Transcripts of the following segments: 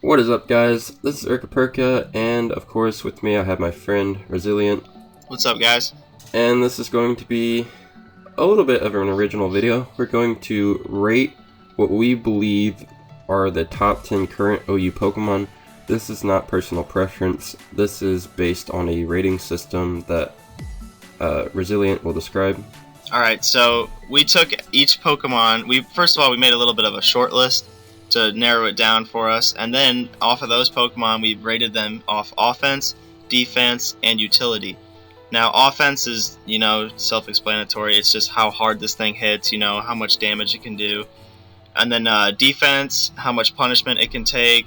What is up, guys? This is Ercaperca, and of course with me I have my friend Resilient. What's up, guys? And this is going to be a little bit of an original video. We're going to rate what we believe are the top 10 current OU Pokemon. This is not personal preference. This is based on a rating system that Resilient will describe. Alright, so we took each Pokemon. First of all, we made a little bit of a short list to narrow it down for us, and then off of those Pokemon, we rated them off offense, defense, and utility. Now, offense is, self-explanatory. It's just how hard this thing hits, how much damage it can do. And then defense, how much punishment it can take,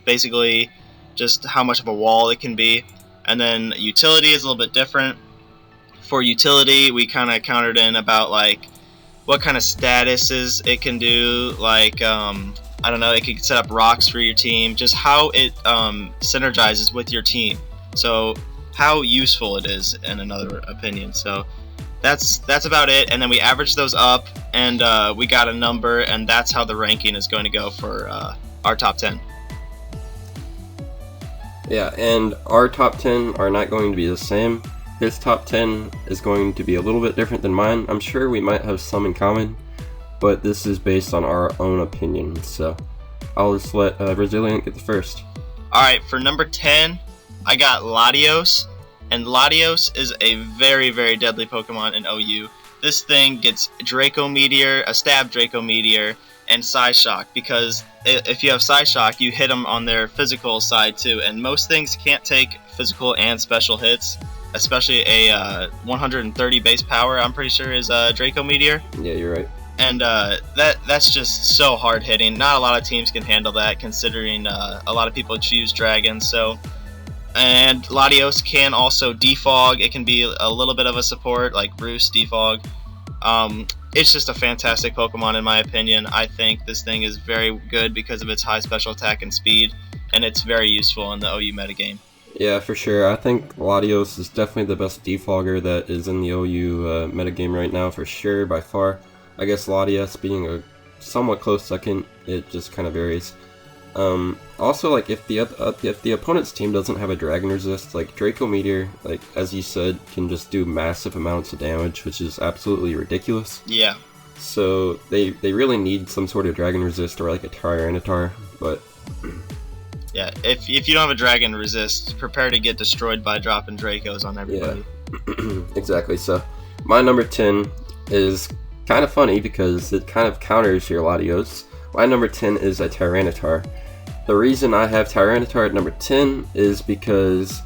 basically just how much of a wall it can be. And then utility is a little bit different. For utility, we kind of countered in about what kind of statuses it can do, I don't know, it can set up rocks for your team, just how it synergizes with your team, so how useful it is in another opinion. So that's about it, and then we averaged those up, and we got a number, and that's how the ranking is going to go for our top 10. Yeah, and our top 10 are not going to be the same. His top 10 is going to be a little bit different than mine. I'm sure we might have some in common, but this is based on our own opinion, so I'll just let Resilient get the first. Alright, for number 10, I got Latios, and Latios is a very, very deadly Pokemon in OU. This thing gets Draco Meteor, a Stab Draco Meteor, and Psyshock, because if you have Psyshock, you hit them on their physical side too, and most things can't take physical and special hits. Especially a 130 base power, I'm pretty sure, is Draco Meteor. Yeah, you're right. And that's just so hard hitting. Not a lot of teams can handle that, considering a lot of people choose dragons. So, and Latios can also defog. It can be a little bit of a support, like Roost defog. It's just a fantastic Pokemon in my opinion. I think this thing is very good because of its high special attack and speed, and it's very useful in the OU metagame. Yeah, for sure. I think Latios is definitely the best defogger that is in the OU metagame right now, for sure, by far. I guess Latias being a somewhat close second, it just kind of varies. Also, if the opponent's team doesn't have a Dragon Resist, Draco Meteor, as you said, can just do massive amounts of damage, which is absolutely ridiculous. Yeah. So they really need some sort of Dragon Resist or a Tyranitar, but... Yeah, if you don't have a Dragon Resist, prepare to get destroyed by dropping Dracos on everybody. Yeah, exactly. So, my number 10 is kind of funny because it kind of counters your Latios. My number 10 is a Tyranitar. The reason I have Tyranitar at number 10 is because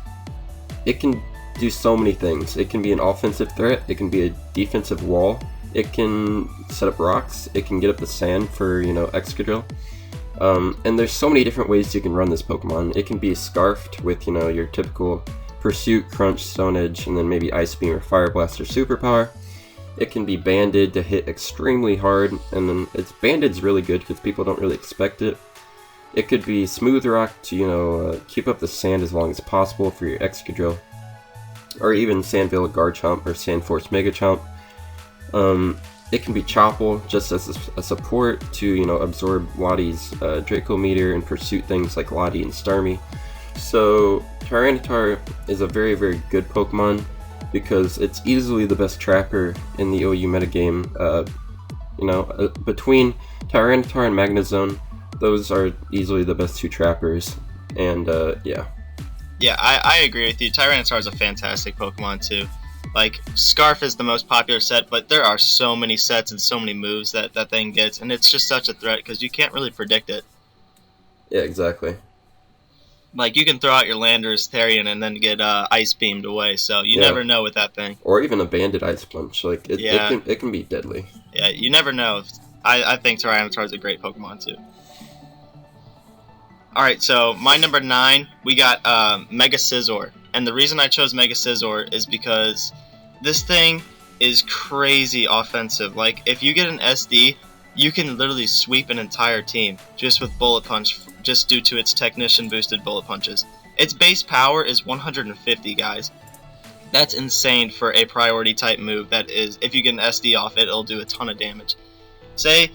it can do so many things. It can be an offensive threat, it can be a defensive wall, it can set up rocks, it can get up the sand for, Excadrill. And there's so many different ways you can run this Pokemon. It can be Scarfed with, your typical Pursuit, Crunch, Stone Edge, and then maybe Ice Beam or Fire Blast or Superpower. It can be Banded to hit extremely hard, and then Banded's really good because people don't really expect it. It could be Smooth Rock to, keep up the sand as long as possible for your Excadrill. Or even Sandville Garchomp or Sandforce Megachomp. It can be Chople just as a support to, absorb Lottie's Draco Meteor and pursuit things like Lottie and Starmie. So Tyranitar is a very, very good Pokemon because it's easily the best trapper in the OU metagame. Between Tyranitar and Magnezone, those are easily the best two trappers, and yeah. Yeah, I agree with you. Tyranitar is a fantastic Pokemon too. Scarf is the most popular set, but there are so many sets and so many moves that thing gets, and it's just such a threat because you can't really predict it. Yeah, exactly. You can throw out your Landorus Therian and then get Ice Beamed away, so you never know with that thing. Or even a Banded Ice Punch. It can be deadly. Yeah, you never know. I think Tyranitar is a great Pokemon too. Alright, so my number 9, we got Mega Scizor. And the reason I chose Mega Scizor is because this thing is crazy offensive. If you get an SD, you can literally sweep an entire team just with Bullet Punch, just due to its Technician boosted Bullet Punches. Its base power is 150, guys. That's insane for a priority type move. That is, if you get an SD off it, it'll do a ton of damage. Say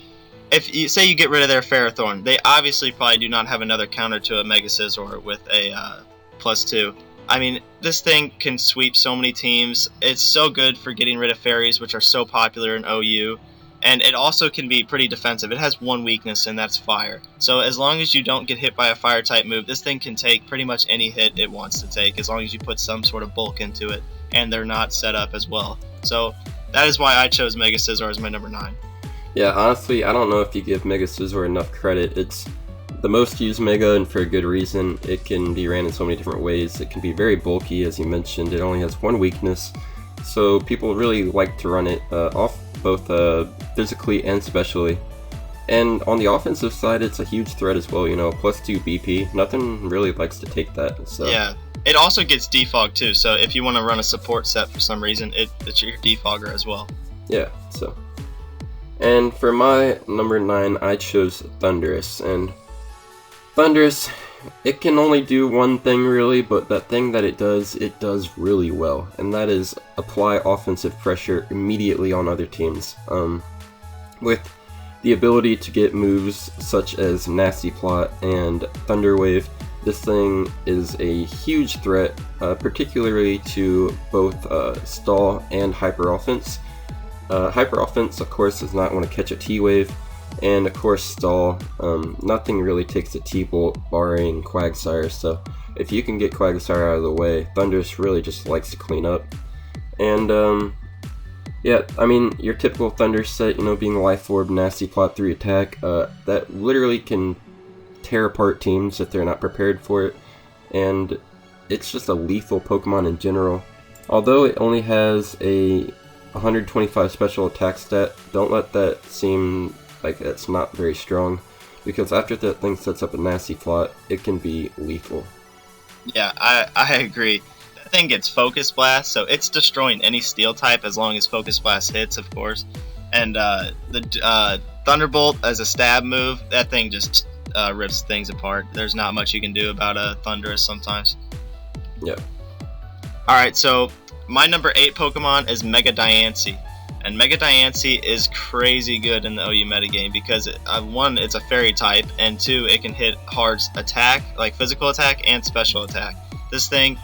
if you say you get rid of their Ferrothorn, they obviously probably do not have another counter to a Mega Scizor with a +2. I mean, this thing can sweep so many teams. It's so good for getting rid of fairies, which are so popular in OU. And it also can be pretty defensive. It has one weakness, and that's fire. So as long as you don't get hit by a fire-type move, this thing can take pretty much any hit it wants to take, as long as you put some sort of bulk into it, and they're not set up as well. So that is why I chose Mega Scizor as my number 9. Yeah, honestly, I don't know if you give Mega Scizor enough credit. It's the most used Mega, and for a good reason. It can be ran in so many different ways. It can be very bulky, as you mentioned. It only has one weakness, so people really like to run it off both physically and specially. And on the offensive side, it's a huge threat as well. +2 BP. Nothing really likes to take that. So yeah, it also gets defog too. So if you want to run a support set for some reason, it's your defogger as well. Yeah. So, and for my number 9, I chose Thundurus, and Thundurus, it can only do one thing really, but that thing that it does really well, and that is apply offensive pressure immediately on other teams. With the ability to get moves such as Nasty Plot and Thunder Wave, this thing is a huge threat, particularly to both Stall and Hyper Offense. Hyper Offense, of course, does not want to catch a T-Wave, and of course Stall, nothing really takes a T-Bolt barring Quagsire, so if you can get Quagsire out of the way, Thundurus really just likes to clean up. And yeah, I mean, your typical Thunder set, being Life Orb, Nasty Plot, 3 attack, that literally can tear apart teams if they're not prepared for it, and it's just a lethal Pokemon in general. Although it only has a 125 special attack stat, don't let that seem like it's not very strong, because after that thing sets up a Nasty Plot, it can be lethal. Yeah, I agree. That thing gets Focus Blast, so it's destroying any Steel type as long as Focus Blast hits, of course. And the Thunderbolt as a stab move, that thing just rips things apart. There's not much you can do about a Thundurus sometimes. Yeah. Alright, so my number 8 Pokemon is Mega Diancie. And Mega Diancie is crazy good in the OU metagame because, one, it's a fairy type, and 2, it can hit hard attack, like physical attack and special attack. This thing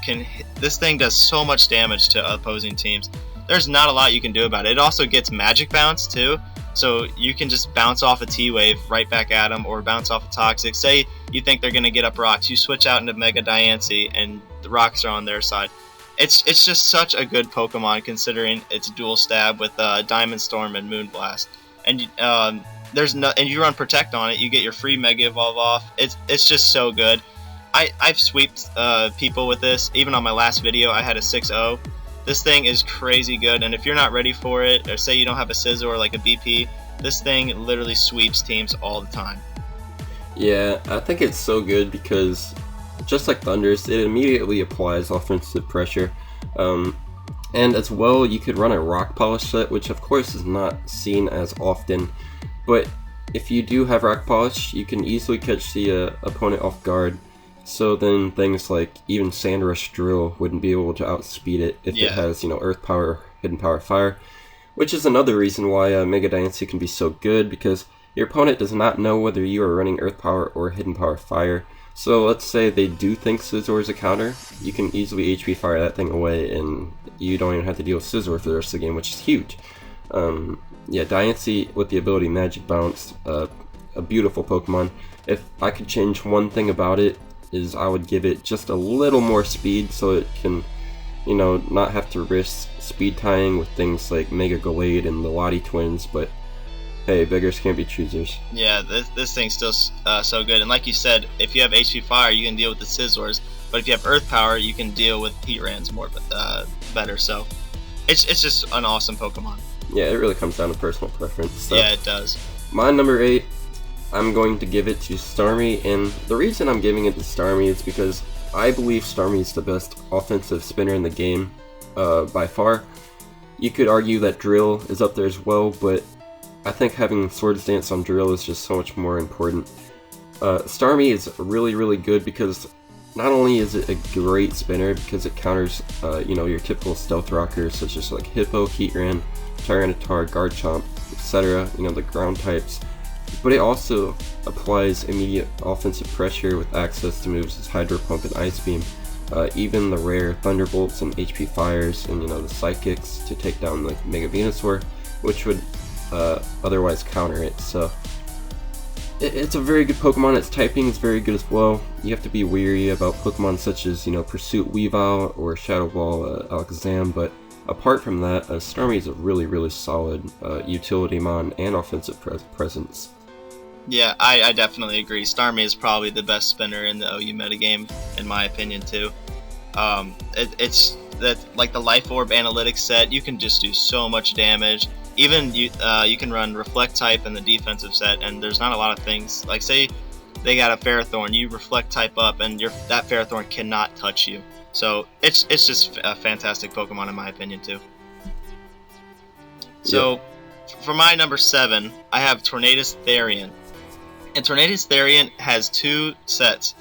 does so much damage to opposing teams. There's not a lot you can do about it. It also gets Magic Bounce too, so you can just bounce off a T-Wave right back at them, or bounce off a Toxic. Say you think they're gonna get up rocks, you switch out into Mega Diancie, and the rocks are on their side. It's just such a good Pokemon considering its dual stab with Diamond Storm and Moonblast, and you run Protect on it. You get your free Mega Evolve off. It's just so good. I've sweeped people with this. Even on my last video, I had a 6-0. This thing is crazy good, and if you're not ready for it, or say you don't have a Scizor like a BP, this thing literally sweeps teams all the time. Yeah, I think it's so good because, just like Thundurus, it immediately applies offensive pressure. And as well, you could run a Rock Polish set, which of course is not seen as often, but if you do have Rock Polish, you can easily catch the opponent off guard. So then things like even Sandrush Drill wouldn't be able to outspeed it if it has, Earth Power, Hidden Power, Fire, which is another reason why Mega Diancie can be so good, because your opponent does not know whether you are running Earth Power or Hidden Power, Fire. So let's say they do think Scizor is a counter, you can easily HP Fire that thing away, and you don't even have to deal with Scizor for the rest of the game, which is huge. Yeah, Diancie with the ability Magic Bounce, a beautiful Pokemon. If I could change one thing about it, is I would give it just a little more speed so it can, not have to risk speed tying with things like Mega Gallade and the Lottie Twins, but hey, beggars can't be choosers. Yeah, this thing's still so good, and like you said, if you have HP Fire, you can deal with the Scizors, but if you have Earth Power, you can deal with Heatrans more better, so it's just an awesome Pokemon. Yeah, it really comes down to personal preference. So. Yeah, it does. My number 8, I'm going to give it to Starmie, and the reason I'm giving it to Starmie is because I believe Starmie is the best offensive spinner in the game, by far. You could argue that Drill is up there as well, but I think having Swords Dance on Drill is just so much more important. Starmie is really, really good because not only is it a great spinner because it counters, your typical stealth rockers such as like Hippo, Heatran, Tyranitar, Garchomp, etc., the ground types. but it also applies immediate offensive pressure with access to moves as Hydro Pump and Ice Beam. Even the rare Thunderbolts and HP Fires and the Psychics to take down the Mega Venusaur, which would otherwise counter it. So it's a very good Pokemon. Its typing is very good as well. You have to be wary about Pokemon such as Pursuit Weavile or Shadow Ball Alakazam, but apart from that, Starmie is a really solid utility mon and offensive presence. Yeah, I definitely agree. Starmie is probably the best spinner in the OU metagame, in my opinion, too. It's that, like the Life Orb analytics set, you can just do so much damage. Even you can run Reflect type in the defensive set, and there's not a lot of things. Like, say they got a Ferrothorn, you Reflect type up, and that Ferrothorn cannot touch you. So it's just a fantastic Pokemon, in my opinion, too. So, for my number 7, I have Tornadus Therian. And Tornadus Therian has two sets.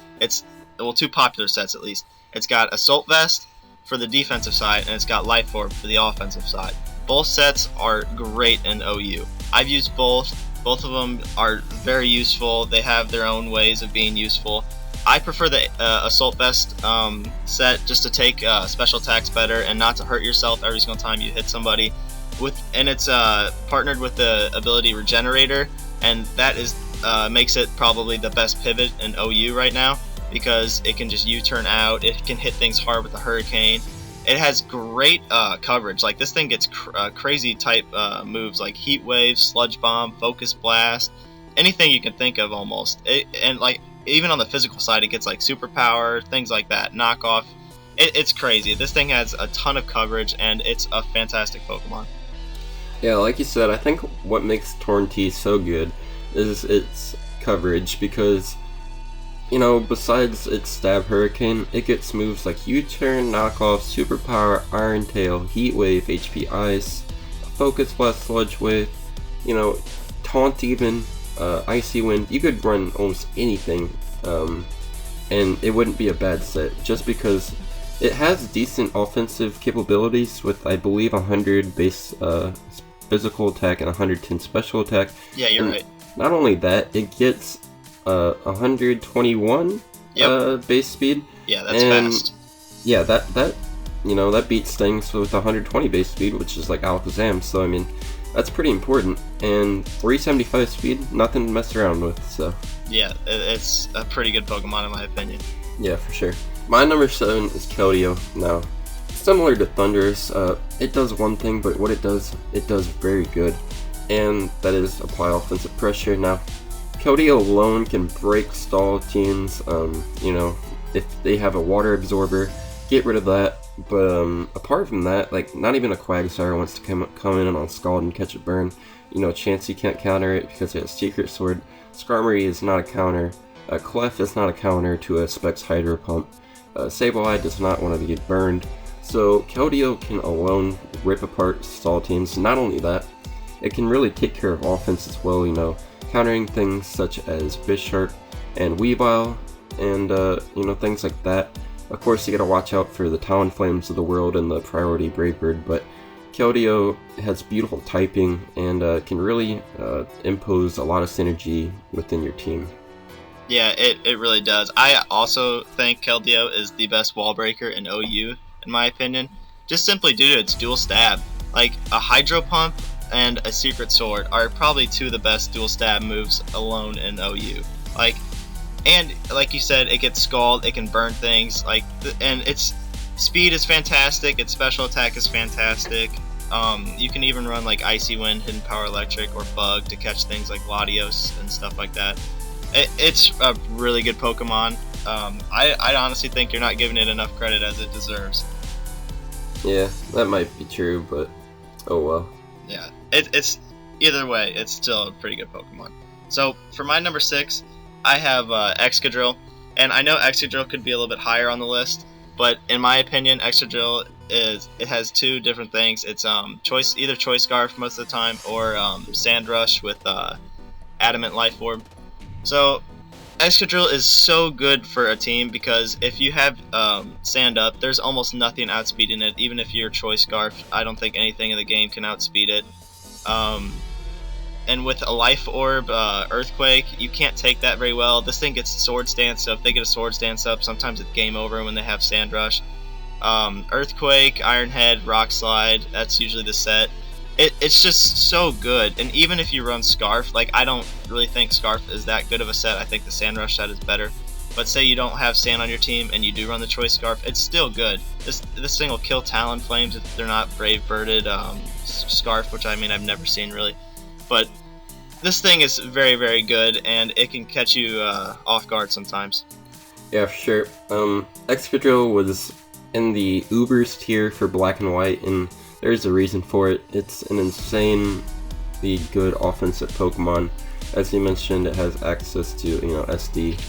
Two popular sets at least. It's got Assault Vest for the defensive side, and it's got Life Orb for the offensive side. Both sets are great in OU. I've used both. Both of them are very useful. They have their own ways of being useful. I prefer the Assault Vest set just to take special attacks better and not to hurt yourself every single time you hit somebody. And it's partnered with the ability Regenerator, and that makes it probably the best pivot in OU right now, because it can just U-turn out. It can hit things hard with the Hurricane. It has great coverage. Like, this thing gets crazy type moves like Heat Wave, Sludge Bomb, Focus Blast, anything you can think of almost. And like, even on the physical side, it gets like Superpower, things like that, Knockoff. It's crazy. This thing has a ton of coverage, and it's a fantastic Pokemon. Yeah, like you said, I think what makes Torn-T so good is its coverage, because besides its Stab Hurricane, it gets moves like U-Turn, Knockoff, Superpower, Iron Tail, Heat Wave, HP Ice, Focus Blast, Sludge Wave, Taunt even, Icy Wind. You could run almost anything, and it wouldn't be a bad set, just because it has decent offensive capabilities with, I believe, 100 base physical attack and 110 special attack. Yeah, you're right. Not only that, it gets 121 base speed. Yeah, that's fast. Yeah, that beats things with 120 base speed, which is like Alakazam. So I mean, that's pretty important. And 375 speed, nothing to mess around with. So yeah, it's a pretty good Pokemon in my opinion. Yeah, for sure. My number 7 is Keldeo. Now, similar to Thundurus, it does one thing, but what it does very good, and that is apply offensive pressure. Now, Keldeo alone can break stall teams. If they have a Water Absorber, get rid of that. But apart from that, like, not even a Quagsire wants to come in on Scald and catch a burn. Chansey can't counter it because it has Secret Sword. Skarmory is not a counter. Clef is not a counter to a Specs Hydro Pump. Sableye does not want to get burned. So Keldeo can alone rip apart stall teams. Not only that, it can really take care of offense as well, countering things such as Bisharp and Weavile and things like that. Of course, you gotta watch out for the Talonflames of the world and the Priority Brave Bird, but Keldeo has beautiful typing and can really impose a lot of synergy within your team. Yeah, it really does. I also think Keldeo is the best wall breaker in OU, in my opinion, just simply due to its dual stab. Like, a Hydro Pump and a Secret Sword are probably two of the best dual stab moves alone in OU. And like you said, it gets Scald, it can burn things, and its speed is fantastic, its special attack is fantastic. You can even run like Icy Wind, Hidden Power Electric, or Bug to catch things like Latios and stuff like that. It's a really good Pokemon. I honestly think you're not giving it enough credit as it deserves. Yeah, that might be true, but oh well. Yeah, it's either way, it's still a pretty good Pokemon. So for my number 6, I have Excadrill, and I know Excadrill could be a little bit higher on the list, but in my opinion, Excadrill has two different things. It's either Choice Scarf most of the time, or Sand Rush with Adamant Life Orb. So Excadrill is so good for a team because if you have Sand Up, there's almost nothing outspeeding it. Even if you're Choice Scarf, I don't think anything in the game can outspeed it. and with a life orb, earthquake, you can't take that very well. This thing gets swords dance, so if they get a swords dance up, sometimes it's game over when they have sand rush. Earthquake, Iron Head, Rock Slide, that's usually the set. It's just so good, and even if you run Scarf, like, I don't really think Scarf is that good of a set. I think the Sand Rush set is better. But say you don't have Sand on your team and you do run the Choice Scarf, it's still good. This thing will kill Talon Flames if they're not Brave Birded Scarf, which I mean I've never seen really. But this thing is very, very good, and it can catch you off guard sometimes. Yeah, for sure. Excadrill was in the Ubers tier for Black and White, and there's a reason for it. It's an insanely good offensive Pokemon. As you mentioned, it has access to SD,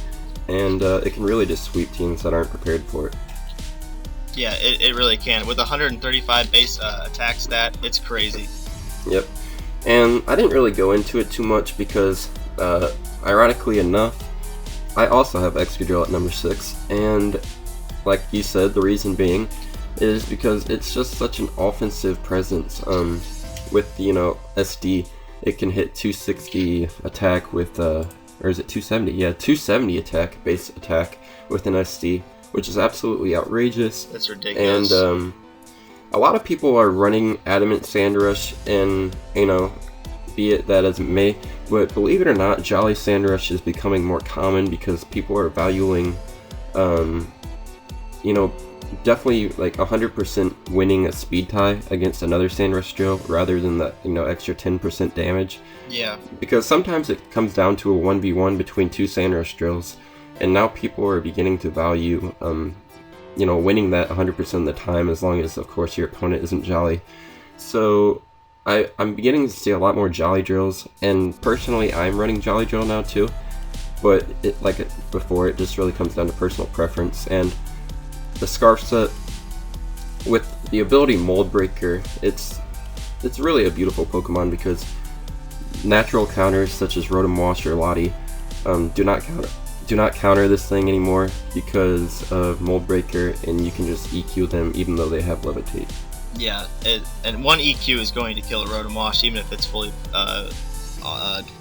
and it can really just sweep teams that aren't prepared for it. Yeah, it really can. With 135 base attack stat, it's crazy. Yep. And I didn't really go into it too much because, ironically enough, I also have Excadrill at number 6, and like you said, the reason being is because it's just such an offensive presence. With SD, it can hit 260 attack with or is it 270? Yeah, 270 attack, base attack with an SD, which is absolutely outrageous. That's ridiculous. And a lot of people are running Adamant Sandrush, and be it that as it may, but believe it or not, Jolly Sandrush is becoming more common because people are valuing definitely like 100% winning a speed tie against another Sandrush drill rather than that extra 10% damage. Yeah. Because sometimes it comes down to a 1v1 between two Sandrush drills, and now people are beginning to value winning that 100% of the time, as long as of course your opponent isn't Jolly. So I'm beginning to see a lot more Jolly drills, and personally I'm running Jolly drill now too, but before, it just really comes down to personal preference. And the Scarf set with the ability Mold Breaker, it's really a beautiful Pokemon because natural counters such as Rotom Wash or Lottie do not counter this thing anymore because of Mold Breaker, and you can just EQ them even though they have Levitate. Yeah, and one EQ is going to kill a Rotom Wash even if it's fully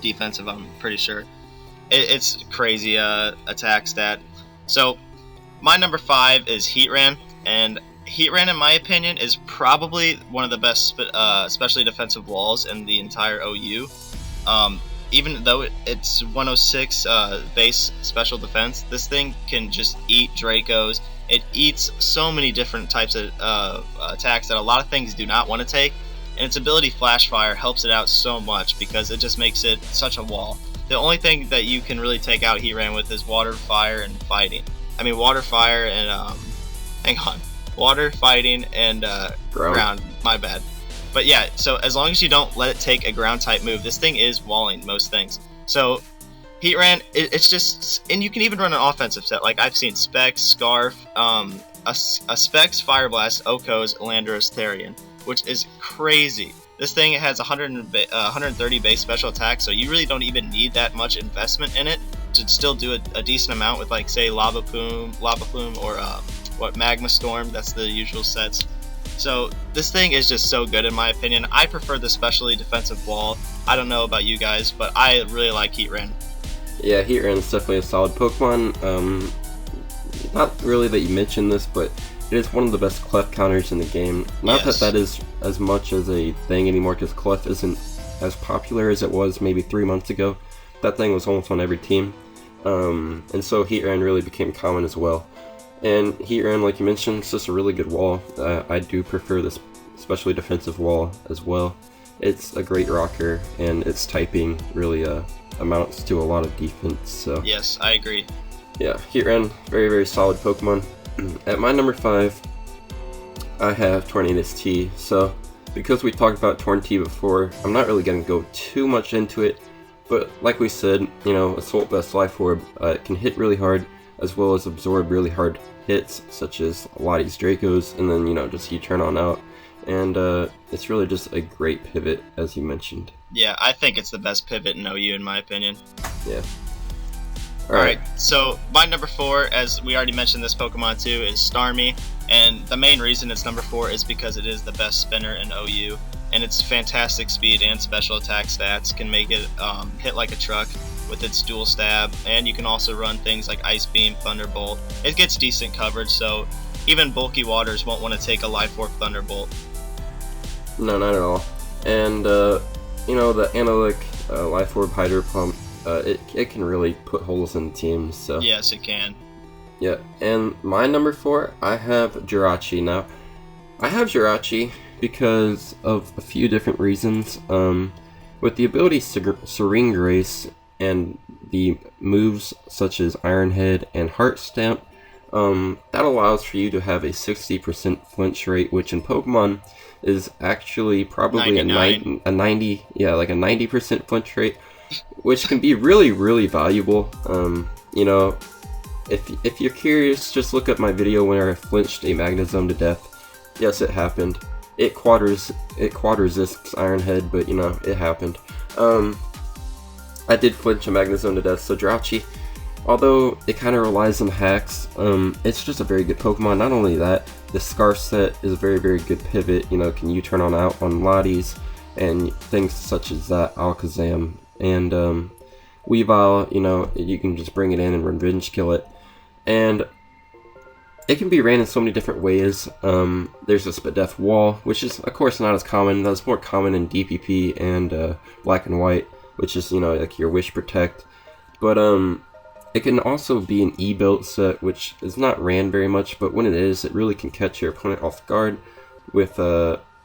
defensive, I'm pretty sure. It's crazy attack stat. So my number 5 is Heatran, and Heatran, in my opinion, is probably one of the best especially defensive walls in the entire OU. Even though it's 106 base special defense, this thing can just eat Dracos. It eats so many different types of attacks that a lot of things do not want to take, and its ability Flash Fire helps it out so much because it just makes it such a wall. The only thing that you can really take out Heatran with is Water, Fire, and Fighting. I mean, Water, Fire, and Water, Fighting, and Ground. My bad. But yeah, so as long as you don't let it take a ground type move, this thing is walling most things. So Heatran, it's just, and you can even run an offensive set. Like I've seen Specs, Scarf, a Specs, Fire Blast, Okos, Landorus, Therian, which is crazy. This thing has 130 base special attack, so you really don't even need that much investment in it to still do a decent amount with, like, say, Lava Plume, or Magma Storm. That's the usual sets. So this thing is just so good in my opinion. I prefer the specially defensive wall. I don't know about you guys, but I really like Heatran. Yeah, Heatran is definitely a solid Pokemon. Not really that you mentioned this, but it is one of the best Clef counters in the game. Not that is as much as a thing anymore, because Clef isn't as popular as it was maybe 3 months ago. That thing was almost on every team. And so Heatran really became common as well. And Heatran, like you mentioned, is just a really good wall. I do prefer this especially defensive wall as well. It's a great rocker, and its typing really amounts to a lot of defense. So yes, I agree. Yeah, Heatran, very, very solid Pokemon. At my number 5, I have Tornadus T. So, because we talked about Torn T before, I'm not really going to go too much into it. But like we said, Assault Vest Life Orb can hit really hard, as well as absorb really hard hits, such as Lottie's Dracos, and then, just you turn on out. And it's really just a great pivot, as you mentioned. Yeah, I think it's the best pivot in OU, in my opinion. Yeah. Alright, so my number 4, as we already mentioned this Pokemon too, is Starmie. And the main reason it's number 4 is because it is the best spinner in OU. And its fantastic speed and special attack stats can make it hit like a truck with its dual stab. And you can also run things like Ice Beam, Thunderbolt. It gets decent coverage, so even bulky waters won't want to take a Life Orb Thunderbolt. No, not at all. And, the Analytic Life Orb Hydro Pump, it can really put holes in teams, so... Yes, it can. Yeah, and my number 4, I have Jirachi. Now, I have Jirachi because of a few different reasons. With the ability Serene Grace and the moves such as Iron Head and Heart Stamp, that allows for you to have a 60% flinch rate, which in Pokemon is actually probably 99. a 90% flinch rate, which can be really, really valuable. If you're curious, just look up my video where I flinched a Magnezone to death. Yes, it happened. It quad resists Iron Head, but it happened. I did flinch a Magnezone to death, so Jirachi, although it kind of relies on hacks, it's just a very good Pokemon. Not only that, the Scarf set is a very, very good pivot. Can U-turn on out on Lotties and things such as that, Alakazam. And Weavile, you can just bring it in and revenge kill it. And it can be ran in so many different ways. There's a Spadef Wall, which is, of course, not as common. That's more common in DPP and Black and White, which is, like your Wish Protect. But it can also be an E-Built set, which is not ran very much, but when it is, it really can catch your opponent off guard with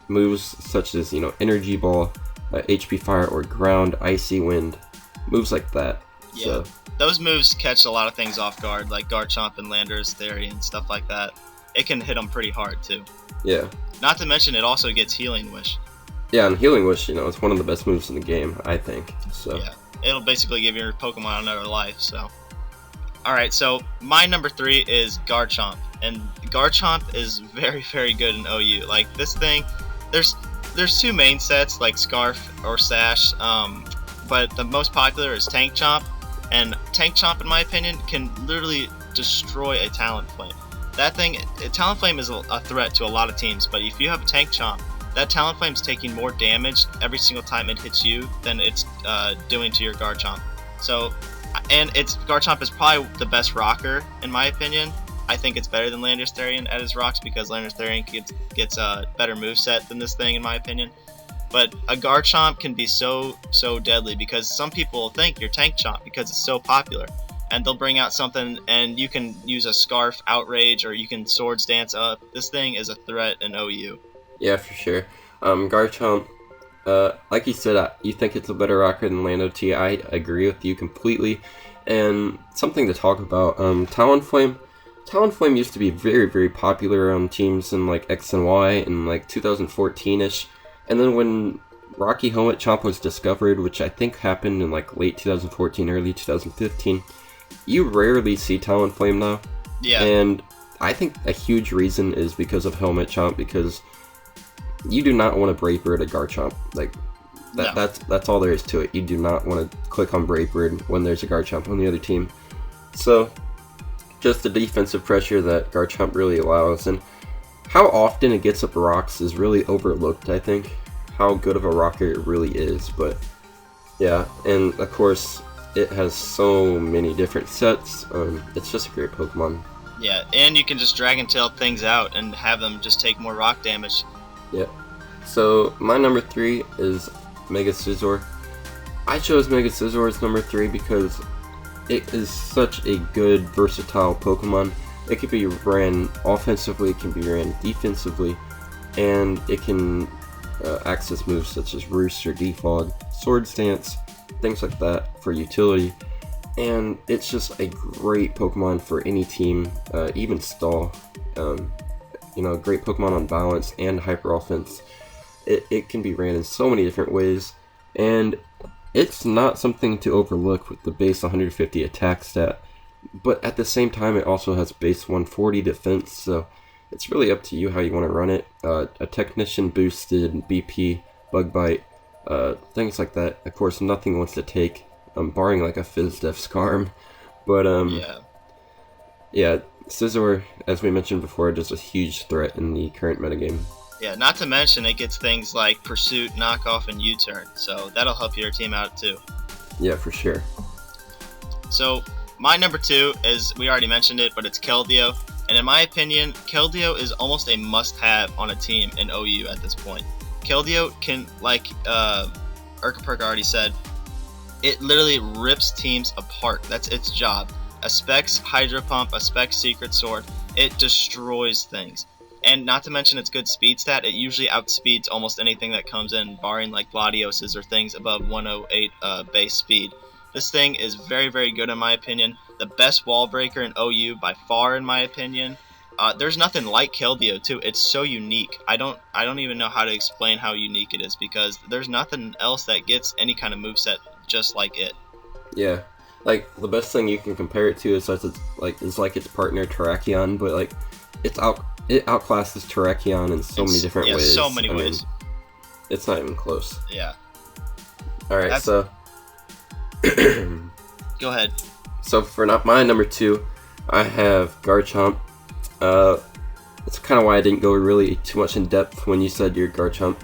moves such as, Energy Ball, HP Fire or Ground, Icy Wind, moves like that. Yeah, so, those moves catch a lot of things off guard, like Garchomp and Landorus Theory and stuff like that. It can hit them pretty hard, too. Yeah. Not to mention, it also gets Healing Wish. Yeah, and Healing Wish, it's one of the best moves in the game, I think. So. Yeah, it'll basically give your Pokemon another life, so... Alright, so my number 3 is Garchomp, and Garchomp is very, very good in OU. Like, this thing, there's 2 main sets, like Scarf or Sash, but the most popular is Tank Chomp, and Tank Chomp, in my opinion, can literally destroy a Talonflame. That thing, Talonflame is a threat to a lot of teams, but if you have a Tank Chomp, that Talonflame's taking more damage every single time it hits you than it's doing to your Garchomp. So, and Garchomp is probably the best rocker, in my opinion. I think it's better than Landorus Therian at his rocks because Landorus Therian gets a better moveset than this thing, in my opinion. But a Garchomp can be so deadly because some people think you're Tank Chomp because it's so popular. And they'll bring out something and you can use a Scarf Outrage or you can Swords Dance up. This thing is a threat in OU. Yeah, for sure. Garchomp, like you said, you think it's a better rocker than Lando T. I agree with you completely. And something to talk about, Talonflame. Talonflame used to be very, very popular on teams in like X and Y in like 2014-ish. And then when Rocky Helmet Chomp was discovered, which I think happened in like late 2014, early 2015, you rarely see Talonflame now. Yeah. And I think a huge reason is because of Helmet Chomp, because you do not want to Brave Bird a Garchomp. Like, No. that's all there is to it. You do not want to click on Brave Bird when there's a Garchomp on the other team. So, just the defensive pressure that Garchomp really allows, and how often it gets up rocks is really overlooked, I think. How good of a rocker it really is, but yeah, and of course, it has so many different sets. It's just a great Pokemon. Yeah, and you can just Dragon Tail things out and have them just take more rock damage. Yeah. So, my number 3 is Mega Scizor. I chose Mega Scizor as number 3 because it is such a good, versatile Pokemon. It can be ran offensively, it can be ran defensively, and it can access moves such as Roost or Defog, Swords Dance, things like that for utility. And it's just a great Pokemon for any team, even stall. Great Pokemon on balance and hyper offense. It can be ran in so many different ways, and it's not something to overlook with the base 150 attack stat. But at the same time, it also has base 140 defense, so it's really up to you how you want to run it. A Technician boosted BP, Bug Bite, things like that. Of course, nothing wants to take, barring like a Fizdef Scarm. But Yeah. yeah, Scizor, as we mentioned before, just a huge threat in the current metagame. Yeah, not to mention it gets things like Pursuit, Knockoff, and U-Turn, so that'll help your team out too. Yeah, for sure. So, my number 2 is, we already mentioned it, but it's Keldeo. And in my opinion, Keldeo is almost a must-have on a team in OU at this point. Keldeo can, like Ercaperca already said, it literally rips teams apart. That's its job. A Specs Hydro Pump, a Specs Secret Sword, it destroys things. And not to mention its good speed stat, it usually outspeeds almost anything that comes in, barring like Gladioses or things above 108 base speed. This thing is very, very good in my opinion. The best wall breaker in OU by far in my opinion. There's nothing like Keldeo too. It's so unique. I don't even know how to explain how unique it is, because there's nothing else that gets any kind of moveset just like it. Yeah, like the best thing you can compare it to is that it's like its partner Terrakion, but like it outclasses Terrakion in so many different ways. So many ways. It's not even close. Yeah. All right, so go ahead. So for my number 2, I have Garchomp. That's kind of why I didn't go really too much in depth when you said your Garchomp.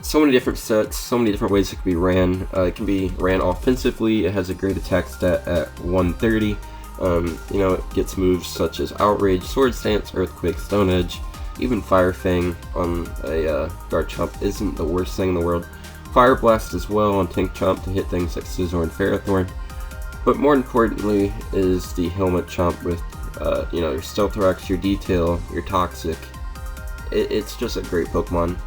So many different sets, so many different ways it can be ran. It can be ran offensively. It has a great attack stat at 130. It gets moves such as Outrage, Swords Dance, Earthquake, Stone Edge, even Fire Fang on a Garchomp isn't the worst thing in the world. Fire Blast as well on Tank Chomp to hit things like Scizor and Ferrothorn. But more importantly is the Helmet Chomp with your Stealthrox, your Detail, your Toxic. It's just a great Pokemon.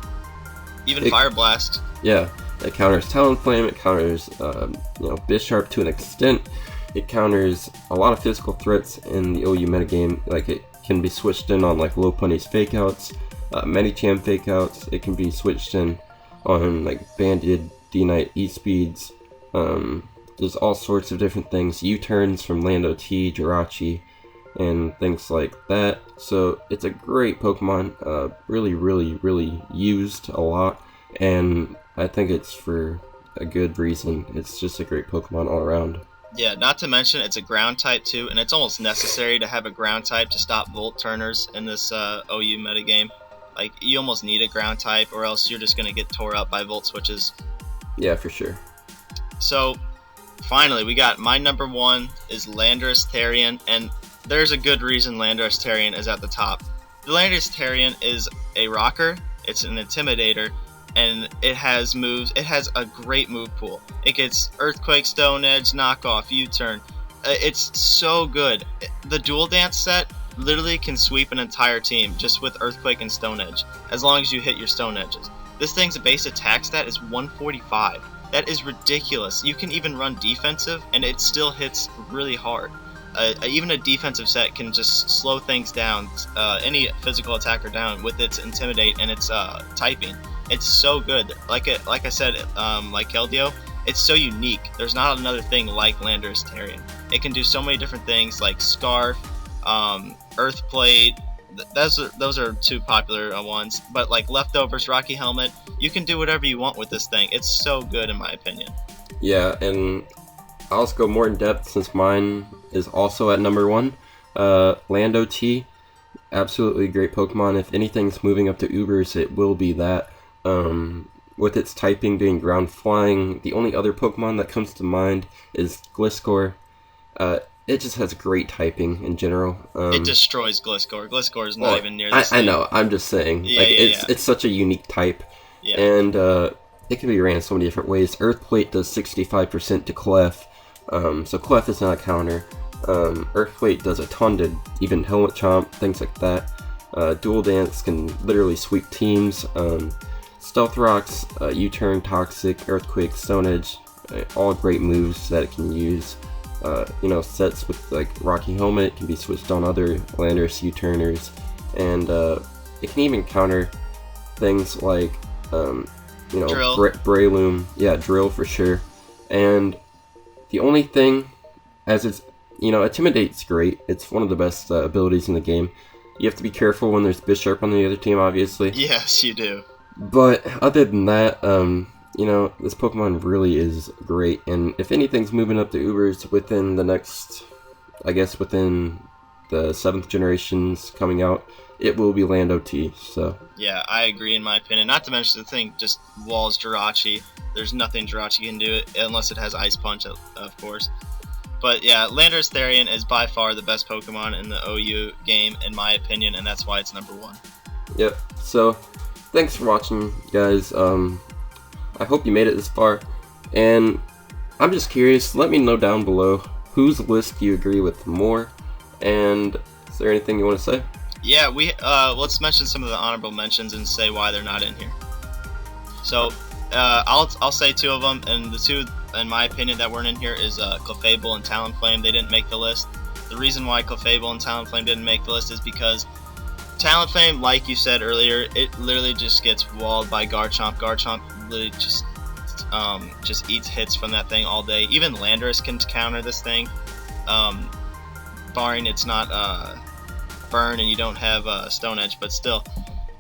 Even Fire Blast. Yeah, it counters Talonflame, it counters Bisharp to an extent. It counters a lot of physical threats in the OU metagame. Like, it can be switched in on like Lopunny's Fake Outs, Medicham Fake Outs. It can be switched in on like Banded, D-Knight E-Speeds. There's all sorts of different things. U-turns from Lando T, Jirachi, and things like that. So it's a great Pokemon. Really, really, really used a lot. And I think it's for a good reason. It's just a great Pokemon all around. Yeah, not to mention it's a ground type too, and it's almost necessary to have a ground type to stop Volt Turners in this OU metagame. Like, you almost need a ground type, or else you're just going to get tore up by Volt Switches. Yeah, for sure. So, finally, we got my number 1 is Landorus Therian, and there's a good reason Landorus Therian is at the top. The Landorus Therian is a rocker, it's an intimidator, and it has moves. It has a great move pool. It gets Earthquake, Stone Edge, Knockoff, U-Turn. It's so good. The Dual Dance set literally can sweep an entire team just with Earthquake and Stone Edge, as long as you hit your Stone Edges. This thing's base attack stat is 145. That is ridiculous. You can even run defensive, and it still hits really hard. Even a defensive set can just slow things down, any physical attacker down, with its Intimidate and its typing. It's so good. Like I said, like Keldeo, it's so unique. There's not another thing like Landorus Therian. It can do so many different things like Scarf, Earth Plate. Those are 2 popular ones. But like Leftovers, Rocky Helmet, you can do whatever you want with this thing. It's so good in my opinion. Yeah, and I'll also go more in depth since mine is also at number 1. Lando T, absolutely great Pokemon. If anything's moving up to Ubers, it will be that. With its typing being ground flying, the only other Pokemon that comes to mind is Gliscor. It just has great typing in general. It destroys Gliscor. Gliscor is not even near this I know, I'm just saying. It's such a unique type. Yeah. And it can be ran in so many different ways. Earthplate does 65% to Clef. So Clef is not a counter. Earthplate does a ton to even Helmet Chomp, things like that. Dual Dance can literally sweep teams. Stealth Rocks, U-Turn, Toxic, Earthquake, Stone Edge, all great moves that it can use. Sets with like Rocky Helmet can be switched on other Landorus U-Turners, and it can even counter things like Drill. Breloom, Drill for sure. And the only thing, as it's Intimidate's great. It's one of the best abilities in the game. You have to be careful when there's Bisharp on the other team, obviously. Yes, you do. But other than that, this Pokemon really is great. And if anything's moving up to Ubers within the next I guess within the 7th generations coming out, it will be land OT. So Yeah, I agree in my opinion. Not to mention the thing, just walls Jirachi. There's nothing Jirachi can do it unless it has Ice Punch, of course. But yeah, Landorus Therian is by far the best Pokemon in the OU game, in my opinion, and that's why it's number 1. Yep. So thanks for watching, guys. I hope you made it this far, and I'm just curious. Let me know down below whose list you agree with more, and is there anything you want to say? Yeah, let's mention some of the honorable mentions and say why they're not in here. So I'll say 2 of them, and the 2, in my opinion, that weren't in here is Clefable and Talonflame. They didn't make the list. The reason why Clefable and Talonflame didn't make the list is because Talonflame, like you said earlier, it literally just gets walled by Garchomp. Garchomp literally just eats hits from that thing all day. Even Landorus can counter this thing, barring it's not Burn and you don't have Stone Edge, but still.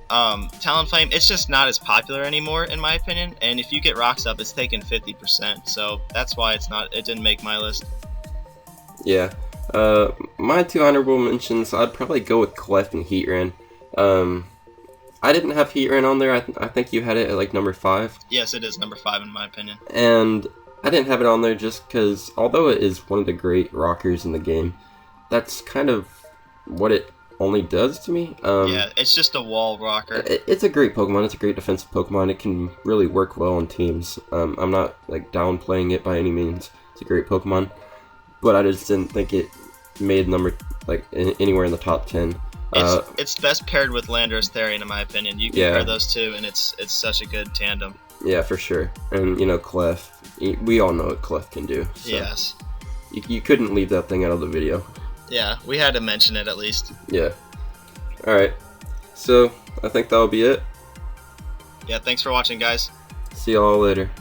Talonflame, it's just not as popular anymore in my opinion, and if you get Rocks up, it's taken 50%, so that's why it didn't make my list. Yeah. My 2 honorable mentions, I'd probably go with Clef and Heatran. I didn't have Heatran on there. I think you had it at like number 5. Yes, it is number 5 in my opinion. And I didn't have it on there just because, although it is one of the great rockers in the game, that's kind of what it only does to me. Yeah, it's just a wall rocker. It's a great Pokemon. It's a great defensive Pokemon. It can really work well on teams. I'm not like downplaying it by any means. It's a great Pokemon, but I just didn't think it made anywhere in the top 10. It's best paired with Landorus Therian in my opinion. You can pair those 2, and it's such a good tandem. Yeah, for sure. And Clef, we all know what Clef can do. So yes. You couldn't leave that thing out of the video. Yeah, we had to mention it at least. Yeah. Alright. So, I think that'll be it. Yeah, thanks for watching, guys. See y'all later.